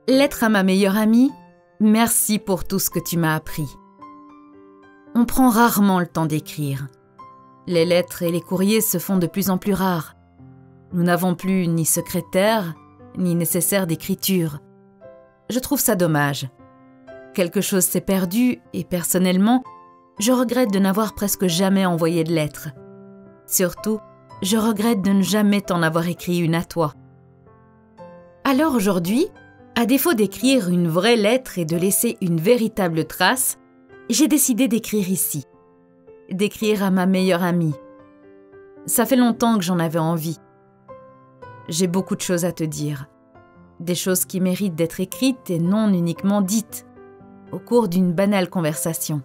Lettre à ma meilleure amie, merci pour tout ce que tu m'as appris. On prend rarement le temps d'écrire. Les lettres et les courriers se font de plus en plus rares. Nous n'avons plus ni secrétaire, ni nécessaire d'écriture. Je trouve ça dommage. Quelque chose s'est perdu et personnellement, je regrette de n'avoir presque jamais envoyé de lettres. Surtout, je regrette de ne jamais t'en avoir écrit une à toi. Alors aujourd'hui, à défaut d'écrire une vraie lettre et de laisser une véritable trace, j'ai décidé d'écrire ici. D'écrire à ma meilleure amie. Ça fait longtemps que j'en avais envie. J'ai beaucoup de choses à te dire. Des choses qui méritent d'être écrites et non uniquement dites, au cours d'une banale conversation.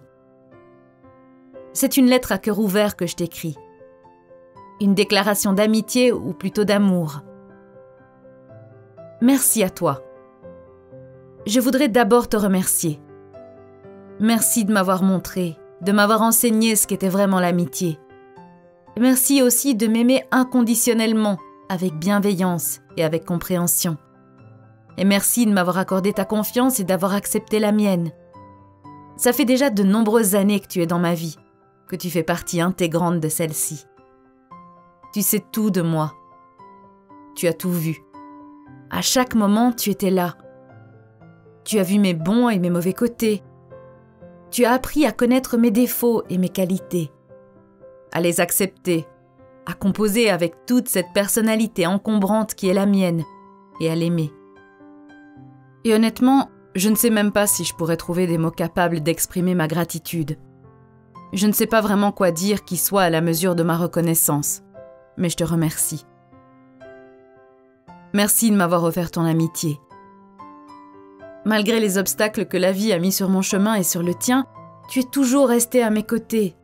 C'est une lettre à cœur ouvert que je t'écris. Une déclaration d'amitié ou plutôt d'amour. Merci à toi. Je voudrais d'abord te remercier. Merci de m'avoir montré, de m'avoir enseigné ce qu'était vraiment l'amitié. Merci aussi de m'aimer inconditionnellement, avec bienveillance et avec compréhension. Et merci de m'avoir accordé ta confiance et d'avoir accepté la mienne. Ça fait déjà de nombreuses années que tu es dans ma vie, que tu fais partie intégrante de celle-ci. Tu sais tout de moi. Tu as tout vu. À chaque moment, tu étais là. Tu as vu mes bons et mes mauvais côtés. Tu as appris à connaître mes défauts et mes qualités, à les accepter, à composer avec toute cette personnalité encombrante qui est la mienne, et à l'aimer. Et honnêtement, je ne sais même pas si je pourrais trouver des mots capables d'exprimer ma gratitude. Je ne sais pas vraiment quoi dire qui soit à la mesure de ma reconnaissance, mais je te remercie. Merci de m'avoir offert ton amitié. Malgré les obstacles que la vie a mis sur mon chemin et sur le tien, tu es toujours resté à mes côtés,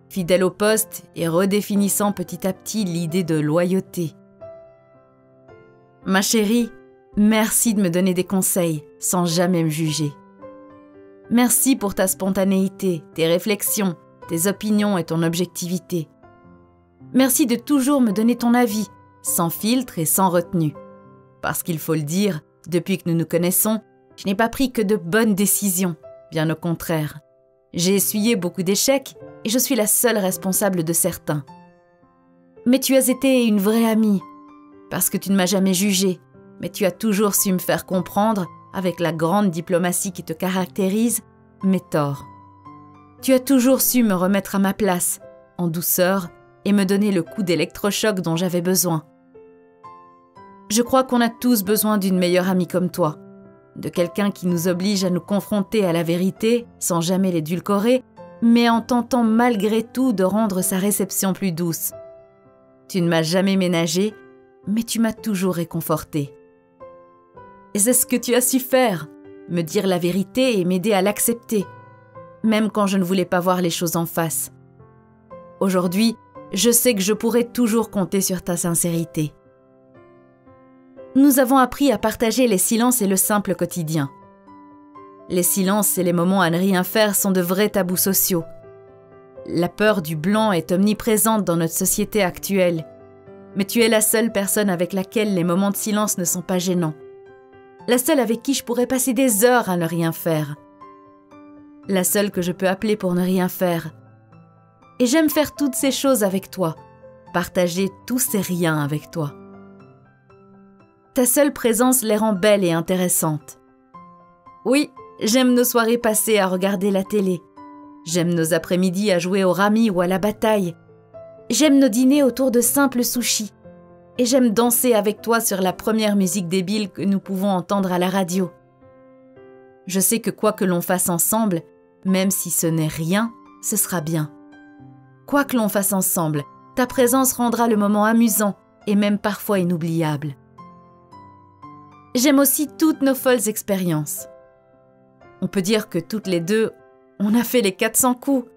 fidèle au poste et redéfinissant petit à petit l'idée de loyauté. Ma chérie, merci de me donner des conseils sans jamais me juger. Merci pour ta spontanéité, tes réflexions, tes opinions et ton objectivité. Merci de toujours me donner ton avis, sans filtre et sans retenue. Parce qu'il faut le dire, depuis que nous nous connaissons, je n'ai pas pris que de bonnes décisions, bien au contraire. J'ai essuyé beaucoup d'échecs et je suis la seule responsable de certains. Mais tu as été une vraie amie, parce que tu ne m'as jamais jugée, mais tu as toujours su me faire comprendre, avec la grande diplomatie qui te caractérise, mes torts. Tu as toujours su me remettre à ma place, en douceur, et me donner le coup d'électrochoc dont j'avais besoin. Je crois qu'on a tous besoin d'une meilleure amie comme toi, de quelqu'un qui nous oblige à nous confronter à la vérité sans jamais l'édulcorer, mais en tentant malgré tout de rendre sa réception plus douce. Tu ne m'as jamais ménagé, mais tu m'as toujours réconforté. Et c'est ce que tu as su faire, me dire la vérité et m'aider à l'accepter, même quand je ne voulais pas voir les choses en face. Aujourd'hui, je sais que je pourrai toujours compter sur ta sincérité. Nous avons appris à partager les silences et le simple quotidien. Les silences et les moments à ne rien faire sont de vrais tabous sociaux. La peur du blanc est omniprésente dans notre société actuelle, mais tu es la seule personne avec laquelle les moments de silence ne sont pas gênants. La seule avec qui je pourrais passer des heures à ne rien faire. La seule que je peux appeler pour ne rien faire. Et j'aime faire toutes ces choses avec toi, partager tous ces riens avec toi. Ta seule présence les rend belles et intéressantes. Oui, j'aime nos soirées passées à regarder la télé. J'aime nos après-midi à jouer au rami ou à la bataille. J'aime nos dîners autour de simples sushis. Et j'aime danser avec toi sur la première musique débile que nous pouvons entendre à la radio. Je sais que quoi que l'on fasse ensemble, même si ce n'est rien, ce sera bien. Quoi que l'on fasse ensemble, ta présence rendra le moment amusant et même parfois inoubliable. J'aime aussi toutes nos folles expériences. On peut dire que toutes les deux, on a fait les 400 coups.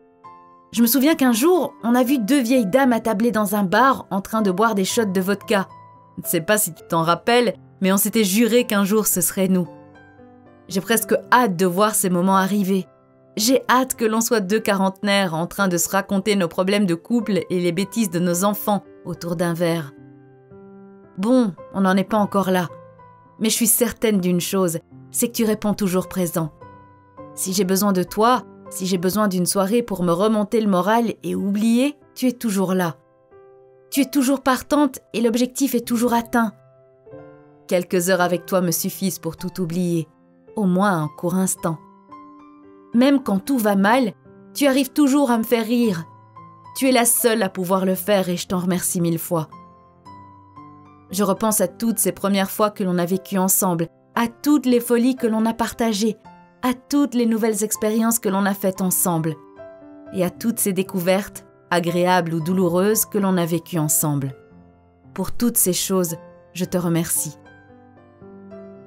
Je me souviens qu'un jour, on a vu 2 vieilles dames attablées dans un bar en train de boire des shots de vodka. Je ne sais pas si tu t'en rappelles, mais on s'était juré qu'un jour ce serait nous. J'ai presque hâte de voir ces moments arriver. J'ai hâte que l'on soit 2 quarantenaires en train de se raconter nos problèmes de couple et les bêtises de nos enfants autour d'un verre. Bon, on n'en est pas encore là. Mais je suis certaine d'une chose, c'est que tu réponds toujours présent. Si j'ai besoin de toi, si j'ai besoin d'une soirée pour me remonter le moral et oublier, tu es toujours là. Tu es toujours partante et l'objectif est toujours atteint. Quelques heures avec toi me suffisent pour tout oublier, au moins un court instant. Même quand tout va mal, tu arrives toujours à me faire rire. Tu es la seule à pouvoir le faire et je t'en remercie 1000 fois. Je repense à toutes ces premières fois que l'on a vécues ensemble, à toutes les folies que l'on a partagées, à toutes les nouvelles expériences que l'on a faites ensemble, et à toutes ces découvertes, agréables ou douloureuses, que l'on a vécues ensemble. Pour toutes ces choses, je te remercie.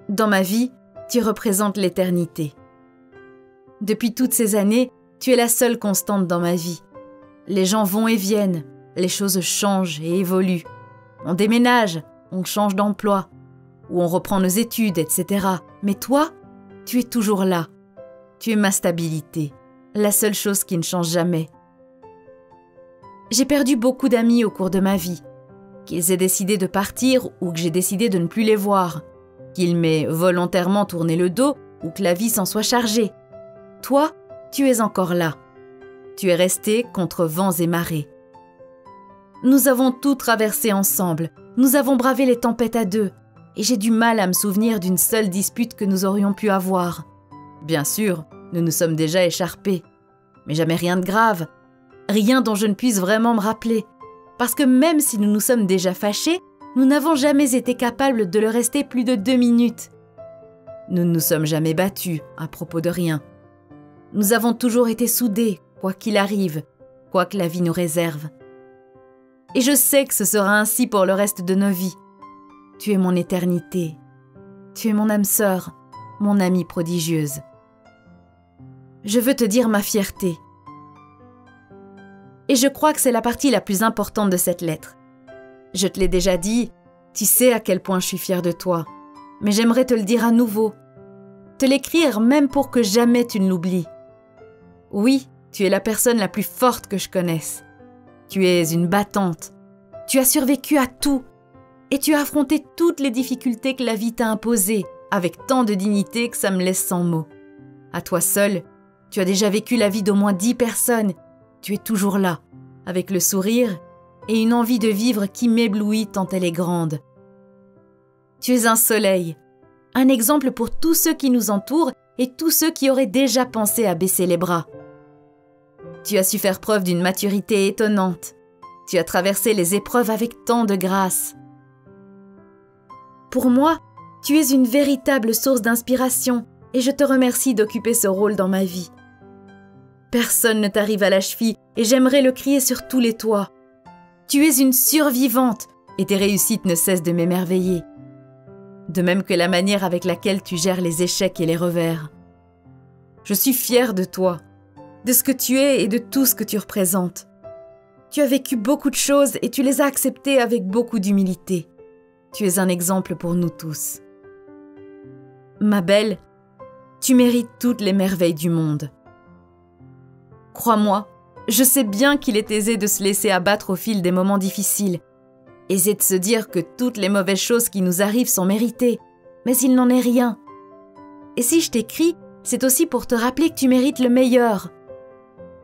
Dans ma vie, tu représentes l'éternité. Depuis toutes ces années, tu es la seule constante dans ma vie. Les gens vont et viennent, les choses changent et évoluent. On déménage, on change d'emploi, ou on reprend nos études, etc. Mais toi, tu es toujours là. Tu es ma stabilité, la seule chose qui ne change jamais. J'ai perdu beaucoup d'amis au cours de ma vie. Qu'ils aient décidé de partir ou que j'ai décidé de ne plus les voir. Qu'ils m'aient volontairement tourné le dos ou que la vie s'en soit chargée. Toi, tu es encore là. Tu es resté contre vents et marées. Nous avons tout traversé ensemble. Nous avons bravé les tempêtes à deux. Et j'ai du mal à me souvenir d'une seule dispute que nous aurions pu avoir. Bien sûr, nous nous sommes déjà écharpés. Mais jamais rien de grave. Rien dont je ne puisse vraiment me rappeler. Parce que même si nous nous sommes déjà fâchés, nous n'avons jamais été capables de le rester plus de 2 minutes. Nous ne nous sommes jamais battus à propos de rien. Nous avons toujours été soudés, quoi qu'il arrive, quoi que la vie nous réserve. Et je sais que ce sera ainsi pour le reste de nos vies. Tu es mon éternité. Tu es mon âme sœur, mon amie prodigieuse. Je veux te dire ma fierté. Et je crois que c'est la partie la plus importante de cette lettre. Je te l'ai déjà dit, tu sais à quel point je suis fière de toi. Mais j'aimerais te le dire à nouveau. Te l'écrire même pour que jamais tu ne l'oublies. Oui, tu es la personne la plus forte que je connaisse. Tu es une battante. Tu as survécu à tout. Et tu as affronté toutes les difficultés que la vie t'a imposées, avec tant de dignité que ça me laisse sans mots. À toi seule, tu as déjà vécu la vie d'au moins 10 personnes. Tu es toujours là, avec le sourire et une envie de vivre qui m'éblouit tant elle est grande. Tu es un soleil, un exemple pour tous ceux qui nous entourent et tous ceux qui auraient déjà pensé à baisser les bras. Tu as su faire preuve d'une maturité étonnante. Tu as traversé les épreuves avec tant de grâce. Pour moi, tu es une véritable source d'inspiration et je te remercie d'occuper ce rôle dans ma vie. Personne ne t'arrive à la cheville et j'aimerais le crier sur tous les toits. Tu es une survivante et tes réussites ne cessent de m'émerveiller. De même que la manière avec laquelle tu gères les échecs et les revers. Je suis fière de toi, de ce que tu es et de tout ce que tu représentes. Tu as vécu beaucoup de choses et tu les as acceptées avec beaucoup d'humilité. Tu es un exemple pour nous tous. Ma belle, tu mérites toutes les merveilles du monde. Crois-moi, je sais bien qu'il est aisé de se laisser abattre au fil des moments difficiles. Aisé de se dire que toutes les mauvaises choses qui nous arrivent sont méritées, mais il n'en est rien. Et si je t'écris, c'est aussi pour te rappeler que tu mérites le meilleur.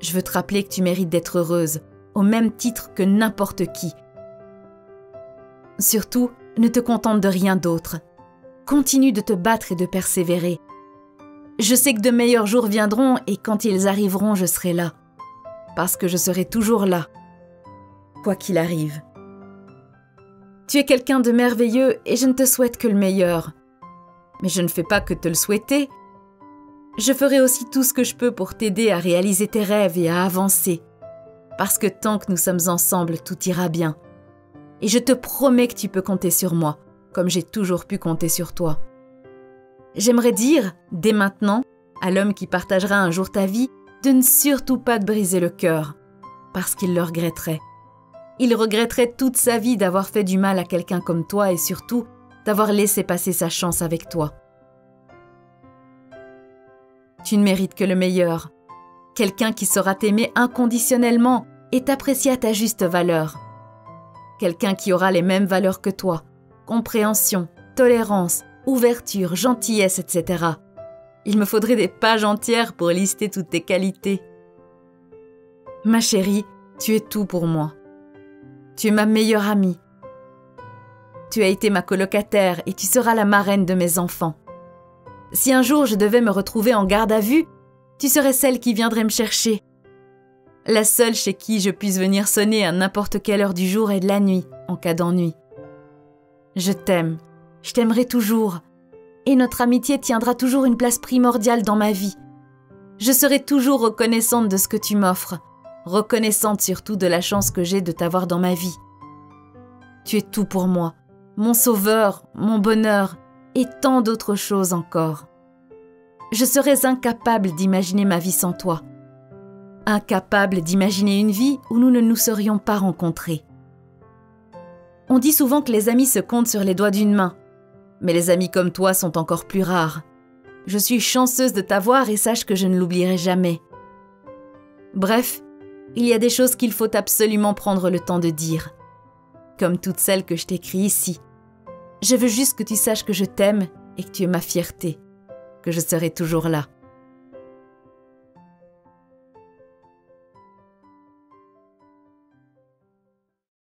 Je veux te rappeler que tu mérites d'être heureuse, au même titre que n'importe qui. Surtout, ne te contente de rien d'autre. Continue de te battre et de persévérer. Je sais que de meilleurs jours viendront et quand ils arriveront, je serai là. Parce que je serai toujours là, quoi qu'il arrive. Tu es quelqu'un de merveilleux et je ne te souhaite que le meilleur. Mais je ne fais pas que te le souhaiter. Je ferai aussi tout ce que je peux pour t'aider à réaliser tes rêves et à avancer. Parce que tant que nous sommes ensemble, tout ira bien. Et je te promets que tu peux compter sur moi, comme j'ai toujours pu compter sur toi. J'aimerais dire, dès maintenant, à l'homme qui partagera un jour ta vie, de ne surtout pas te briser le cœur, parce qu'il le regretterait. Il regretterait toute sa vie d'avoir fait du mal à quelqu'un comme toi et surtout d'avoir laissé passer sa chance avec toi. Tu ne mérites que le meilleur, quelqu'un qui saura t'aimer inconditionnellement et t'apprécier à ta juste valeur. Quelqu'un qui aura les mêmes valeurs que toi, compréhension, tolérance, ouverture, gentillesse, etc. Il me faudrait des pages entières pour lister toutes tes qualités. Ma chérie, tu es tout pour moi. Tu es ma meilleure amie. Tu as été ma colocataire et tu seras la marraine de mes enfants. Si un jour je devais me retrouver en garde à vue, tu serais celle qui viendrait me chercher. La seule chez qui je puisse venir sonner à n'importe quelle heure du jour et de la nuit, en cas d'ennui. Je t'aime, je t'aimerai toujours, et notre amitié tiendra toujours une place primordiale dans ma vie. Je serai toujours reconnaissante de ce que tu m'offres, reconnaissante surtout de la chance que j'ai de t'avoir dans ma vie. Tu es tout pour moi, mon sauveur, mon bonheur, et tant d'autres choses encore. Je serais incapable d'imaginer ma vie sans toi. Incapable d'imaginer une vie où nous ne nous serions pas rencontrés. On dit souvent que les amis se comptent sur les doigts d'une main, mais les amis comme toi sont encore plus rares. Je suis chanceuse de t'avoir et sache que je ne l'oublierai jamais. Bref, il y a des choses qu'il faut absolument prendre le temps de dire, comme toutes celles que je t'écris ici. Je veux juste que tu saches que je t'aime et que tu es ma fierté, que je serai toujours là.